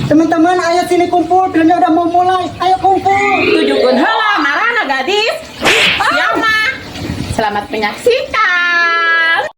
Teman-teman, ayo sini kumpul. Filmnya udah mau mulai. Ayo kumpul. Tujukan heula marana gadis. Siapa? Selamat menyaksikan.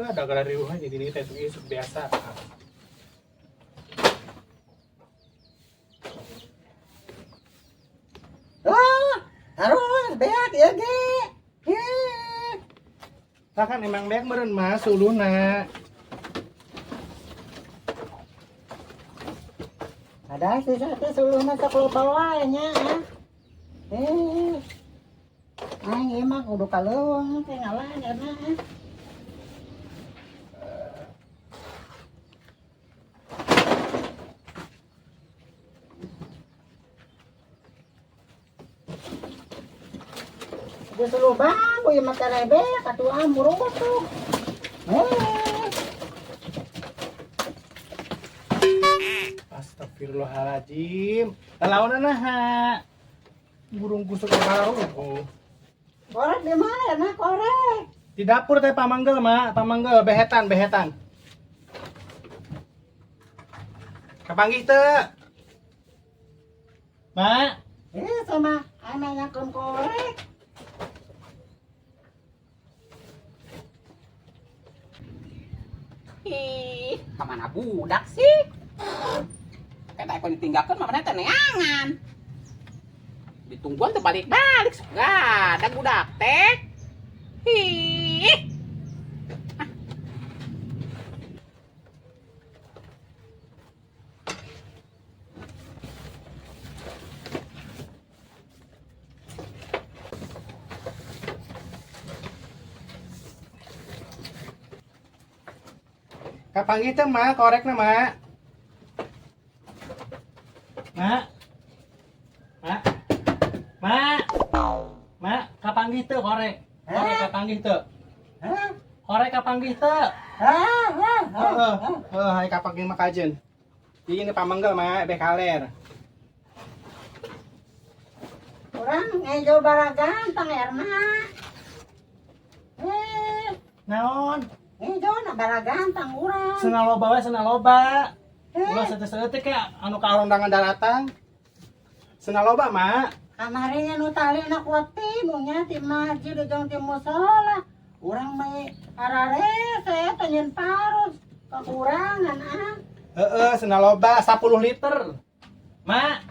Ada gara riuhan jadi ini teh isuk biasa. Harus beak ya ge. Kan emang beak meureun mah suluna. Ada sisa teh suluna sok loba wae nya. Aing ieu mah kudu kaleuweung teh ngalah karena. Gue selalu bang, gue mata rebe, katua murung tuh. Astagfirullahaladzim. Lawan nah. Burung kusuk baru. Korek di mana nah korek? Di dapur teh pamanggel mak, pamanggel behetan. Kapanggih teh? Mak? Sama anaknya kun korek. Ih, kemana budak sih? Kayak aku ditinggalkan mamanya teh neangan. Ditungguan tuh balik-balik. Gak ada budak teh. Ih. Kapanggih teh mak, korekna mak. Mak, kapanggih teh korek. Korek kapanggih teh. Korek kapanggih teh. Hai kapanggih mak kajen. Ini pamanggel mak, bekaler. Orang ngejo baragantang Erna. Naon? Ngejo na baragantang urang. Senang loba we, senang loba. Ulah setik-setik ya anu karondangan daratan. Senang loba mak. Kamarinya nu tali na kuati nu nya ti masjid jeung ti musala. Urang mah arare saya tanyeun parus kekurangan Senang loba 10 liter. Mak.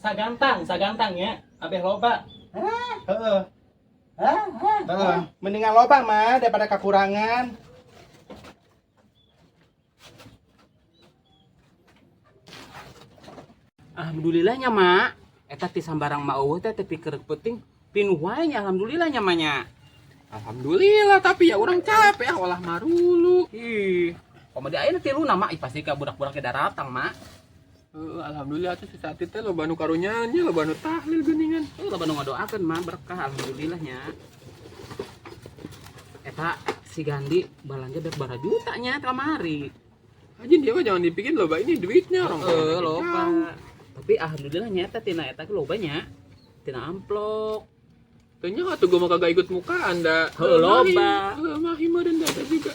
Sagantang ya. Abeh loba. Mendingan loba mah daripada kekurangan. Alhamdulillahnya mak. Eta ti sambarang mak eueuh teh pikir penting pinuh wae nya alhamdulillah nya manya. Alhamdulillah tapi ya orang capek olah marulu. Ih, komo di ayeuna ti luna mak pasti ka budak-budak ke daratang mak. Alhamdulillah tuh si Sati teh loba nu karunyaannya, loba nu tahlil geuningan. Loba nu ngadoakeun mah berkah alhamdulillahnya. Eta si Gandi balanja bek bara juta nya kamari. Aja dia mah jangan dipikir loba ini duitnya orang. Loba. Tapi alhamdulillah nyata tina eta ge lobanya. Tina amplop. Tanya atuh gua mah kagak ikut muka Anda. Heuh, loba. Mah meureun data juga.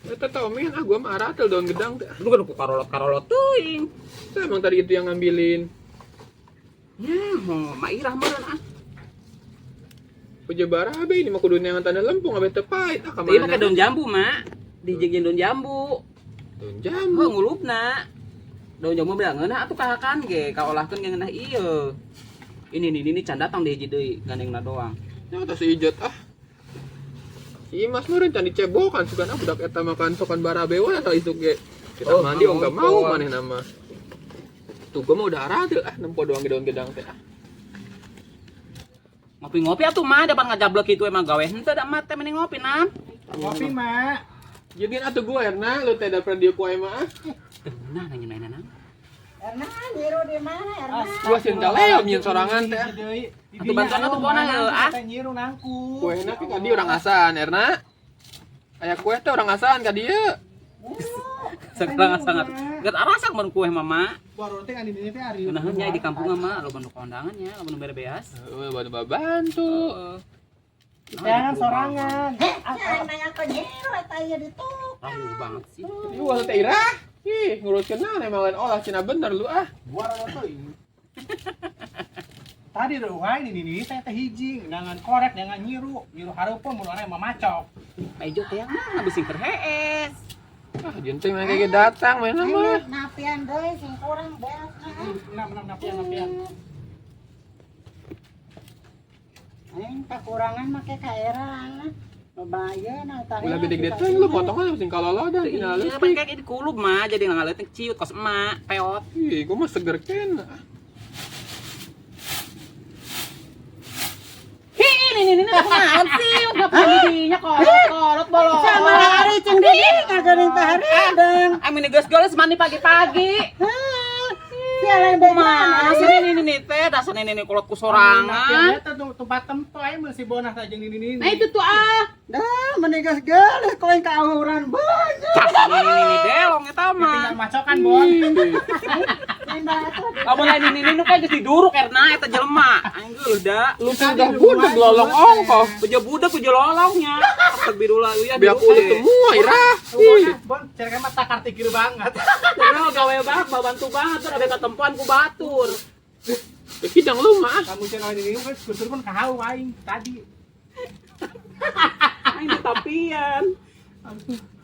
Eta tau men gua mah aratel daun gedang teh. Lu kan karolot teuing. Teh emang tadi itu yang ngambilin. Ya, mau mairah meureun ah. Pejebara abe ini mah kudu neangan tanda lempung abe teu pait ah ka Ieu mana. make daun jambu, Mak. Dijieun daun jambu. Daun Heuh, jambu. ngulupna. Daun jambu belah ngeunah atuh kahakan ge, kaolahkeun ge ngeunah ieu. Ini can datang di hiji deui, gandengna doang. Ya atuh si Ijot ah. Si Imas meureun can dicebokan sugan budak eta makan sokan barabe we atuh isuk ge. Kita Oh, mandi mau enggak mau ngomong. manehna mah. Tuh gua mah udah aratil ah nempo doang daun gedang teh. Ngopi-ngopi atuh mah depan ngajablek kitu emang gawe henteu da mah teh mending ngopi nam. Ngopi, Mak. Jadi atuh gua Erna lu teh daripada dia kuai mah. Teu nah nanya nang. Erna nyiru di mana Erna? Gua sieun kaleo nyeun sorangan teh. Atuh bantuan atuh pokona ah. Nyiru nangku. Kue enak ka dieu orang asan Erna. Aya kue teh orang asan ka dieu. Sekarang sangat gak arasak mun kueh mama. Baru teh kan di dieu teh ari. Kunaheun nya di kampung mah lo bantu kondangan nya, lo bantu beres. Heuh bantu. Jangan sorangan. Jangan nanya ke nyiru eta ieu dituk. Rahu banget sih. Ieu wae teh Irah. Ih, nguruskeun naon emang lain olah cina bener lu ah. Baru teh. Tadi ruhai ini teh hiji, jangan korek, jangan nyiru hareupeun mun orang mah macok. Ejo teh mah bising kerhees. Ah, jeung teh mah kayak datang main mah. Napian deui sing kurang beres na. Napian. Aing kekurangan make kaeran. Bayeuna tah. Ulah gede-gede teh lu potongan sing kalolodan tina Iya, leutik. kayak di kulub mah jadi ngaleutik ciut kos emak, peot. Ih, gua mah seger kena. Ini kumaha sih? Udah pandinya kolot bolong. Sama hari cing deui kageuning teh hareudeng. Amin geus-geus mandi pagi-pagi. Sia lain Kumaha sih ini teh dasar ini kolot ku sorangan. Eta tempat tempat aya mun si Bonah teh jeung ini. Nah itu tuh ah. Dah mending geus geuleuh koin ka auran banyak. Cak ini delong eta mah. Tinggal macokan, Bon. Pindah atuh. Kamu lain ini nu kayak geus diduruk karena eta jelema. Aing geus da. Lu teh udah budak lolong ongkoh. Beja budak beja lolongnya. Astagfirullah ya. Biar kulit semua Irah. Ih, Bon, cereke mah takar tikir banget. Karena gawe banget, bantu banget tuh ada ketempuan ku batur. ya kidang lu mah. Kamu cenah ini kan kusur pun kahau aing tadi. Aing di tapian.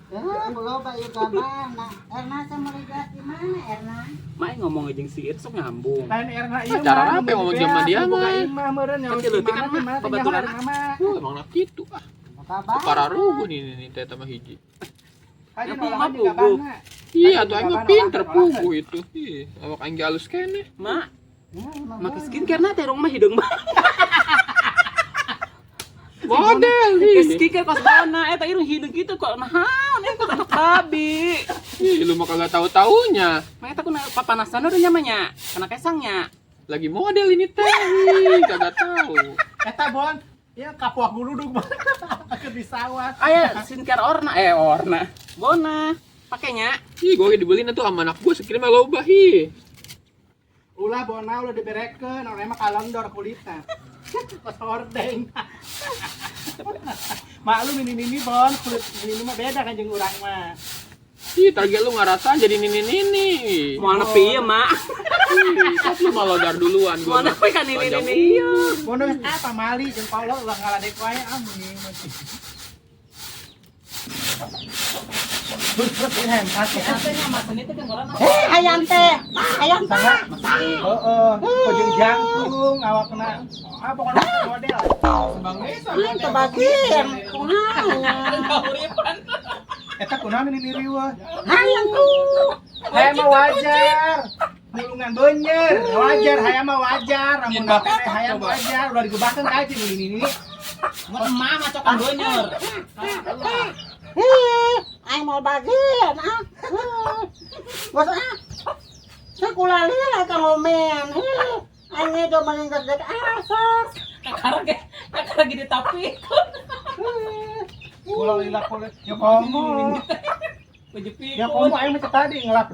Ya, belum Pak Yugabana. Erna sama Liga di mana Erna? Mai ngomong jeung si Ir sok nyambung. Lain Erna ieu Cara apa ngomong zaman dia mah? Imah meureun Kan leutik kan mah pabaturan mah. Emang nak kitu ah. Kabar. Para rugu nih teh mah hiji. Aja Emang nolahan mah juga pugu. bana. Iya, tuh aing mah pinter pugu itu. Ih, awak aing ge alus keneh. Mak, Ya, emang make boleh. skincare na teh rong mah hideung mah. Model Ke ih. skincare kos bana eta irung hideung kitu kok naon eta anak babi. Ih, lu mah kagak tahu-taunya. Mah eta kuna papanasan udah nyamanya, kana kesangnya. Lagi model ini teh. Ih, kagak tahu. Eta Bon, ya kapuak guludug ke di sawah. Aya skincare orna. Bona pakainya. Ih, gua ge dibeliin tuh sama anak gua sekirim mah loba hi. Ulah Bona ulah diberekeun, orang mah kalendor kulitna. Pas hordeng. Maklum ini Bon, kulit ini mah beda kan jeung urang mah. Ih, target lu ngarasan jadi nini. Moal nepi ieu, Mak. Ih, sok lu malah dar duluan Moal gua. nepi kan ini ieu. Bon apa mali jeung kolot ulah ngaladek wae amun. Katanya masan itu kan orang Hayam teh. Hayam teh. Heeh, jeung jantung awak kena pokona model. Bang Desa. Aing kebagian. Kunaon? Eta kunaon ini riweuh. Hayam tuh. Hayam mah wajar. Mulungan beunyer, wajar hayam mah wajar. Amun bapak teh hayam wajar, udah digebakeun ka aja ini. mun emah macokan beunyer. Aing mau bagian ah. Bos ah. Sekolah lila ka momen. Aing ngedo maningkat dek asas. Kakak lagi di tapi. Ulah lila kulit. Ya komo. Bejepi. Ya komo aing mah tadi ngelap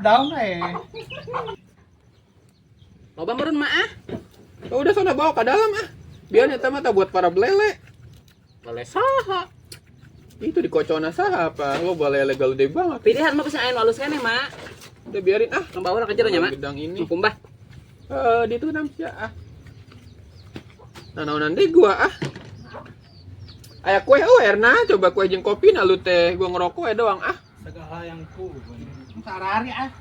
down Loba meureun mah ah. Ya udah sana bawa ke dalam ah. Biar eta mah buat para belele. Boleh saha. Itu di kocona saha apa? Lo belele gede banget. Pilihan mah bisa anu alus keneh mak. Udah biarin ah. Ngembawa ka jero nya mak. Gedang ini. Kumbah. Di itu namanya ah. Nah, nanti gua ah. Aya kue Erna, coba kue jeung kopi na lu teh. Gua ngerokok doang ah. Segala yang ku. Sarari ah.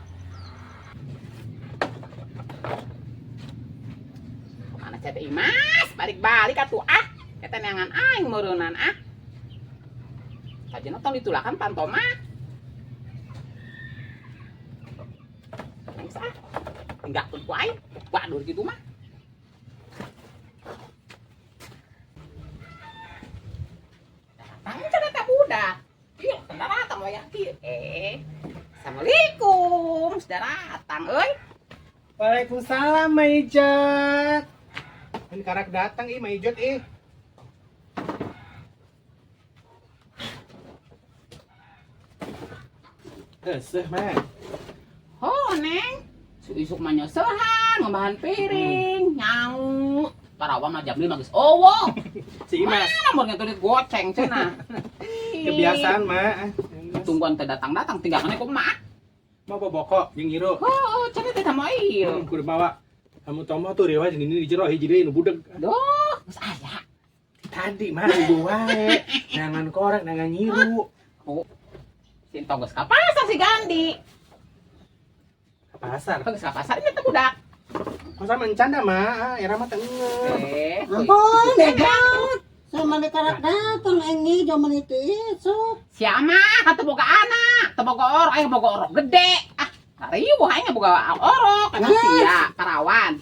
Mana cete Imas, balik-balik atuh ah. Eta neangan aing meureunan ah. Sajena tong ditulakan pantoma. Nangis ah. Tinggalkeun ku aing. Waduh gitu mah. Datang cenah teh budak. Ieu tanda datang wayah kieu. Assalamualaikum, saudara datang euy. Waalaikumsalam Maijot. Ini karak datang Maijot Seh mah. Oh, Neng. Isuk mah nyosehan, ngembahan piring, nyangu. Karawang na jam 5 geus owo. Si Imas. Mun ngaturit goceng cenah. Kebiasaan mah. Tungguan teh datang-datang tinggalkeun ku mak. Mau boboko jeung Iro. Oh, cenah teh mah ieu. Kudu bawa. Kamu tomo tuh riwayat ini di jero hiji deui nu budeg. Duh, geus aya. Tadi mah ibu wae. Nangan korek, nangan nyiru. Oh. Sintong geus ka pasar si Gandi. Ke pasar. Geus ka pasar ieu teh budak. Masa mencanda mah, era mah teu ngeuh. Ampun, Ejot. Sama di karak datang ini zaman itu isuk. Siapa kata boga anak, teu boga orok, aya boga orok gede. Ah, karieuh aing boga orok, kana sia karawan.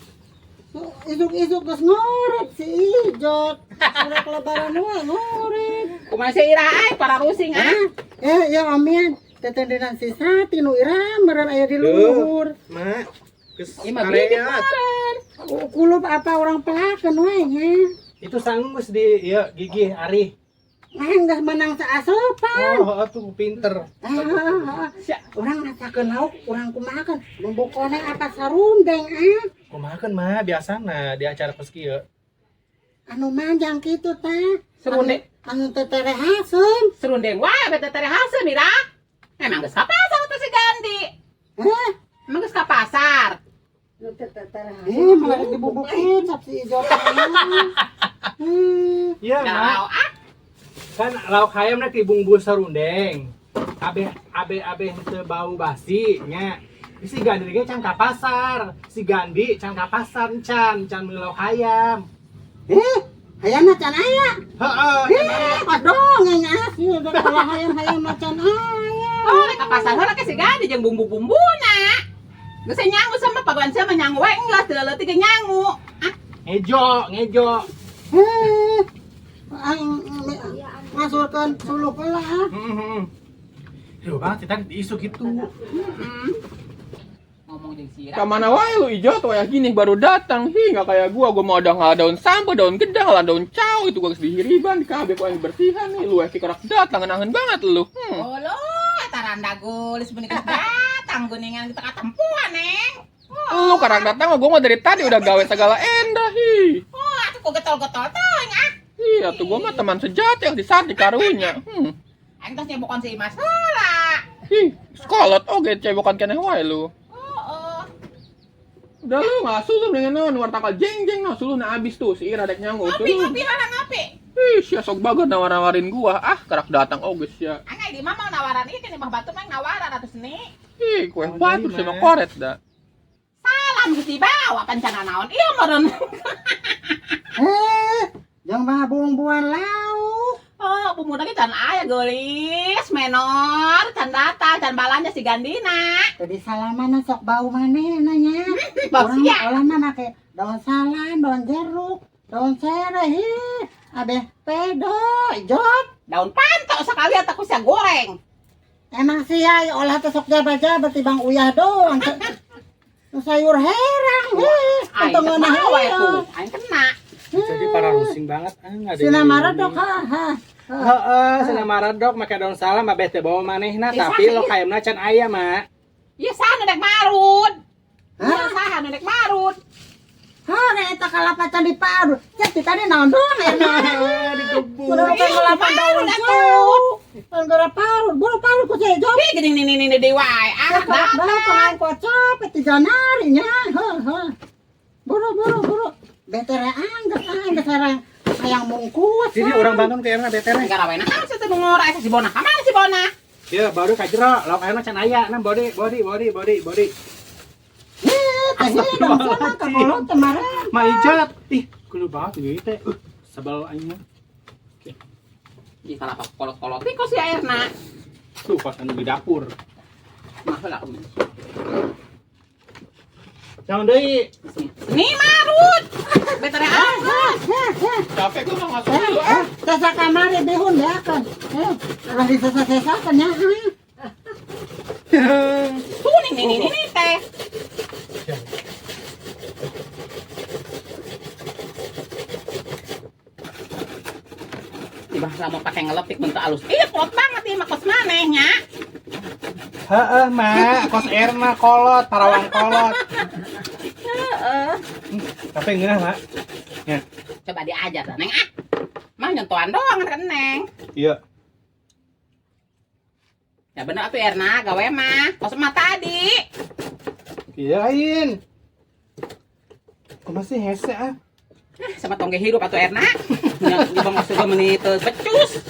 Isuk-isuk geus ngorek si Ijot. Sudah lebaran wae ngorek. Kumaha si Ira ai para rusing ah. Ya Omian, tetendenan si Sati nu ira meureun aya di luhur. Mak, geus Ieu mah bidik kareat. meureun. Kulup apa orang pelakeun we nya. Itu sanggus di ieu gigih Ari. Geus menang saasopan. Oh, tuh pinter. Orang rasakeun lauk, urang kumahakeun. Bumbu koneng apa sarundeng Kumahakeun mah biasana di acara pas kieu. Anu manjang kitu teh. Serundeng. Anu tetere hasem. Serundeng wae bete tere haseun Ira. Emang geus ka pasar teh si Gandi. Emang geus ka pasar. Malah dibubuk kecap si Ijot. Iya, Mak. Galau ah. Kan lauk hayam na dibungkus sarundeng. Abe teu bau basi nya. Si Gandi ge can ka pasar. Si Gandi can ka pasar can meuli lauk hayam. Hayana can aya. Heeh. Aduh ngenyas ieu da kalau hayam macan aya. Oh, rek ka pasar heula ke si Gandi jeung bumbu-bumbuna. Geus nyangu sama paguan sia mah nyangu wae geus teu leutik ge nyangu. Ah, Ngejo. Aing ngasulkeun suluk lah. Duh banget kita diisuk gitu. ngomong jeung si Ira. Kamana wae lu Ijot wayah gini baru datang. Nggak kayak gua mau ada daun sampah, daun gedang, lah daun cau itu gua geus dihiriban di kabeh ku bersihan nih. Lu ki kerak datang ngeunangeun banget lu. Oh lo, eta randa gulis beuni geus datang geuningan kita katempuan, Neng. Lu kerak datang gua mah dari tadi udah gawe segala endah hi. Oh, atuh kok getol-getol teuing ah. Iya tuh gua mah teman sejati yang di saat di karunya. Aing tos nyebokon si Imas heula. Sekolot oge cebokan keneh wae lu. Oh. Udah lu ngasuh lu dengan naon wartakal jeng-jeng no suluh na abis tuh si Ira dek nyangu tuh. Ngopi lah ngopi. Sia sok bagus nawar-nawarin gua. Kerak datang oge sia. Angay di mah mau nawaran ieu cenah mah batu mah nawaran atuh seni. Kue batu sama koret dah. Salam geus dibawa pancana naon ieu meureun. Yang mah bumbuan lauk. Oh, bumbu lagi can aya geulis, menor, can datang, can balanja si Gandina. Jadi salaman sok bau manehna nya. Bau Urang sia. olahna make daun salam, daun jeruk, daun sereh. Abeh pedo, Ijot. Daun panto sekali ataku sia goreng. Emang sia olah teh sok jabat-jabat tibang uyah doang. Sayur herang, Aing untung kena ngeunah wae ieu. tuh, aing kena. Jadi para rusing banget ada. Sinama redok Sinama redok make daun salam abeh teh bawa manehna Bisa, tapi lo iya. hayamna can aya, Mak. Ieu sana dek marud. Hah? Saha nenek marut. Hah, eta kalapacan di Parut. Jadi tadi naon doang ya. Digebuk. Kudu ke kalapan daun tuh. Penggara Parut, buru Parut ku sejo. Ih, gini di wae. Ah, Pengen kocap, 3 narinya. Heh. Buru. Betere anggat sarang hayang mungkus. Sini orang bangun ke erna betere. Gara wae nah saya teh ngora si Bona. Ka mana si Bona? Ya, baru ka jero, lauk ayeuna can aya, nah body. Teh dong sama ka kolot kemarin. Ma ijat. Ih, kudu banget ini teh. Sebel aing mah. Ih, kalapa kolot-kolot nih kok si airna. Tuh pas anu di dapur. Mah lah. Jangan deui. Nih marut. Betere anggat. Capek gua mau masuk dulu ah. Sesa kamari behun ya kan. Kalau di sesa kan ya. Tuh nih teh. Tiba mau pakai ngeletik bentuk halus. Ih, pot banget nih makos manehnya. Heeh, Mak. Kos erna kolot, tarawang kolot. Heeh. Tapi ngeunah, Mak. Ya. Coba diajar dah, Neng ah. Mah nyentuhan doang kan Neng. Iya. Ya bener atuh Erna, gawe mah. Kos mah tadi. Kirain. Kok masih hese ah? Sama tongge hidup atuh Erna. Yang bang masuk menit becus.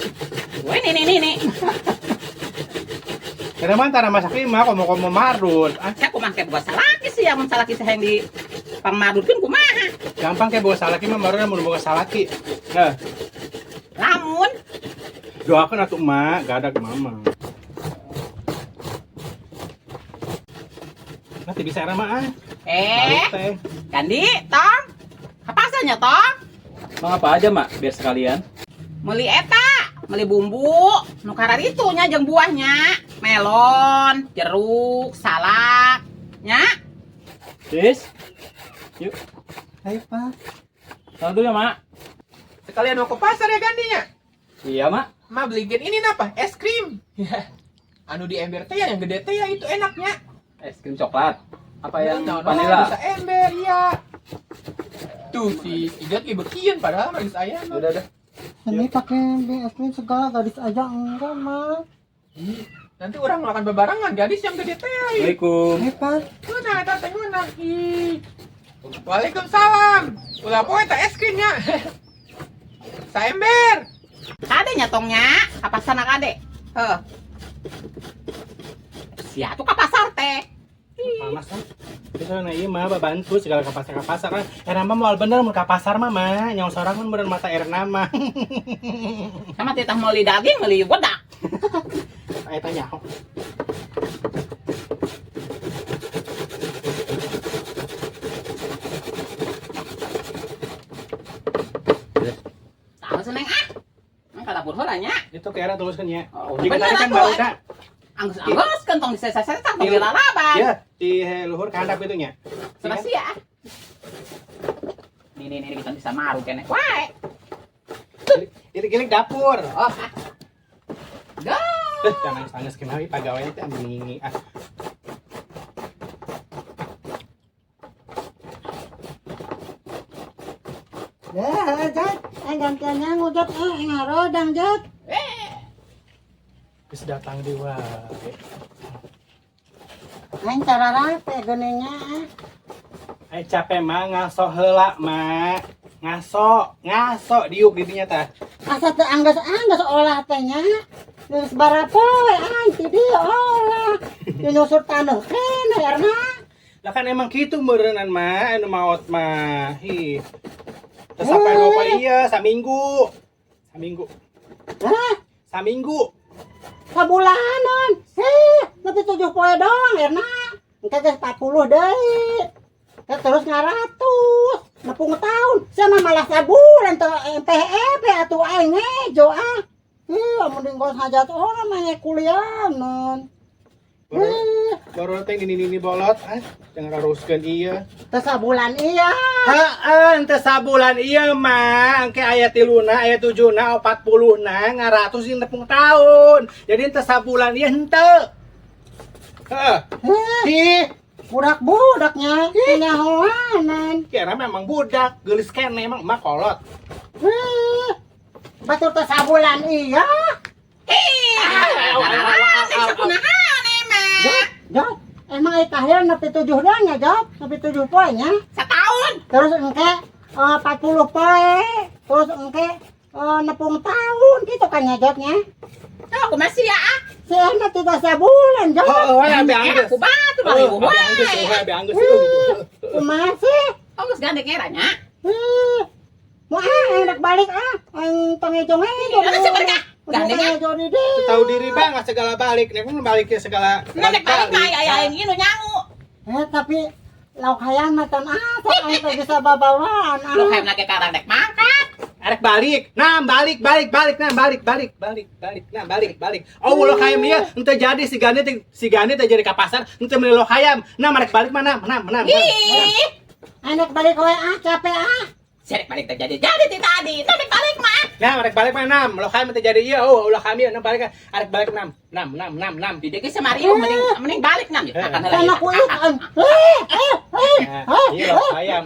Woi nih. Karena mah antara masak lima, komo marut. Ah, Saya kumah kayak buat salaki sih, yang salaki saya yang di pangmadutkeun kumaha. gampang kayak bawa salaki mah baru mau bawa salaki. Nah, Lamun doakan atuh emak, gak ada ke mama. Nanti bisa era mah ah. Balik teh. Kandi, tong. Kapasannya tong? Bang apa aja mak biar sekalian. Meli eta, meli bumbu, nu kararitunya jeung buahnya, melon, jeruk, salak, nya. Sis, yuk. Hai Pak. Salam dulu ya mak. Sekalian mau ke pasar ya gandinya. Iya mak. Ma beliin ini napa? Es krim. Ya. Anu di ember teh yang gede teh ya itu enaknya. Es krim coklat. Apa yang Nah, vanilla? bisa ember ya. Tuh si Ijat bekian padahal manis ayam. Udah. Ini pakai BSP segala gadis aja enggak mah. Nanti orang makan bebarengan gadis yang gede teh. Assalamualaikum. Hebat. Mana teh mana? Waalaikumsalam. Ulah poe teh es krimnya. Saember. Kade nya tongnya, kapasana kade. Heuh. Sia tuh ka pasar teh. Panas kan? Bisa na ieu mah bantu segala ke pasar kan. Era mah moal bener mun ka pasar mah nyawa sorangan bener mata Erna mah. Sama titah meuli daging, meuli bodak. Aya tanya. Tahu seneng ah. Mangka dapur heula nya. Itu ke Era teruskan ya. Oh, Jika bener tadi kan atuh. baru dah. Anggus kan tong disesa-sesa tong lalaban. Iya, di luhur ke handap itunya. Sudah sia. Nih kita bisa maru kene. Wae. Giling dapur. Oh. Go. Jangan nangis kemari pegawai itu ambil ah. Ya, Jat. Gantiannya ngujat ngarodang, Jat. Bisa datang di wae. Aing cara rapi genenya. Ai capek mah ngaso heula mah. Ngaso diuk didinya tah. Asa teh anggas olah tehnya. Geus barapoe aing ti dieu olah. Nyusut taneuh kene Erna. Lah kan emang gitu meureunnan mah anu maot mah. Hi. Terus sampai lupa iya saminggu. Hah? Saminggu. Sabulanan. Nanti 7 poe doang Erna. Engke geus 40 deui. Terus ngaratus. Nepung tahun. Sama malah sabulan teh MPEP atuh aing ngejo ah. Amun dingkos hajat orang mah kuliah non. Baru teh ini bolot ah. Jangan haruskeun iya. Teh sabulan iya. Heeh, teu sabulan iya mah. Engke aya 3na, aya 7na, 40na, ngaratus yang nepung tahun. Jadi teu sabulan iya henteu. Heeh. Hi, budak-budaknya punya hoanan. Kira memang budak, geulis kene emang emak kolot. Batur teh sabulan iya. Jod, emang ikahnya nepi 7 danya, Jod. Nepi 7 poinnya. Setahun. Terus engke 40 poe. Terus engke nepung tahun gitu kan ya, Jodnya. Oh, aku masih ya. Si enak tidak sabulan, Jod. Abi anggeus. Aku batu bang ibu. Abi anggeus gitu. Kumaha sih? Oh, geus gandeng eranya. Mau enak balik ang tangejong Gandeng sih mereka. Gandengnya. Tahu diri banget segala balik, nek mun balik ke segala. Nandek balik mah aya yang nginu nyangu. Tapi lauk hayam matan asa ang teh bisa babawaan. Lu kayak nake karang dek mangkat. Arek balik. Nah, balik. Nah, balik. Oh, lo hayam ieu henteu jadi si Gani teh jadi ka pasar, henteu meuli lo hayam. Nah, marek balik mana? Ih. Enak balik we capek Serek balik terjadi. Jadi ti tadi. Nandek balik mah. Nah, marek balik mana? Lo hayam teh jadi ieu. Oh, lo hayam ieu balik. Arek balik 6. Di deki semari mending balik nam. Akan Sana ku ikan. Iya lo hayam.